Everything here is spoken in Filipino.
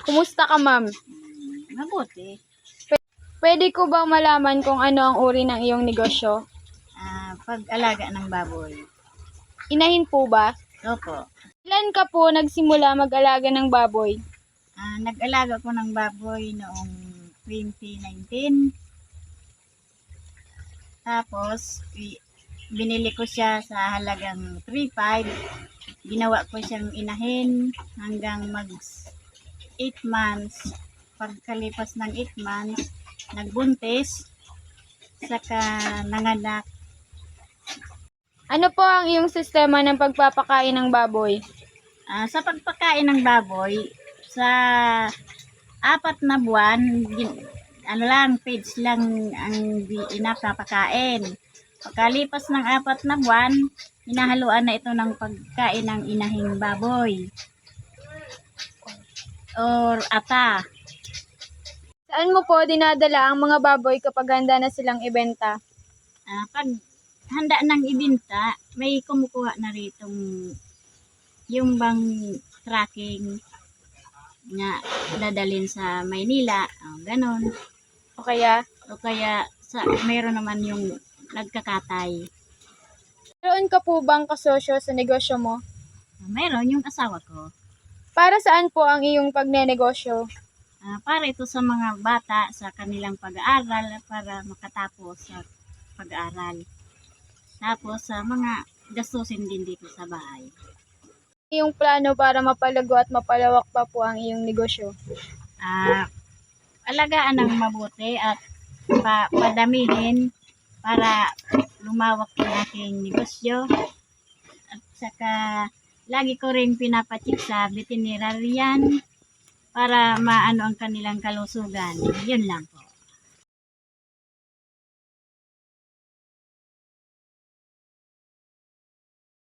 Kumusta ka, ma'am? Mabuti. Pwede ko bang malaman kung ano ang uri ng iyong negosyo? Pag-alaga ng baboy. Inahin po ba? Opo. Ilan ka po nagsimula mag-alaga ng baboy? Nag-alaga ko ng baboy noong 2019. Tapos, binili ko siya sa halagang 3.5. Ginawa ko siyang inahin hanggang mag 8 months. Pagkalipas ng 8 months, nagbuntis, saka nanganak. Ano po ang iyong sistema ng pagpapakain ng baboy? Sa pagpakain ng baboy, sa 4 na buwan, feeds lang ang pinapakain. Pagkalipas ng 4 na buwan, hinahaluan na ito ng pagkain ng inahing baboy or ata. Saan mo po dinadala ang mga baboy kapag handa na silang ibenta? Pag handa ng ibenta, may kumukuha na ritong yung bang tracking nga dadalhin sa Maynila, ganon. O kaya, Mayroon naman yung nagkakatay. meron ka po bang kasosyo sa negosyo mo? Mayroon yung asawa ko. Para saan po ang iyong pagnenegosyo? Para ito sa mga bata sa kanilang pag-aaral para makatapos sa pag-aaral. Tapos sa mga gastusin din dito sa bahay. Iyong plano para mapalago at mapalawak pa po ang iyong negosyo? Alagaan ng mabuti at padamihin para lumawak ang aking negosyo. At saka lagi ko rin pinapacheck sa veterinarian para maano ang kanilang kalusugan. Yun lang po.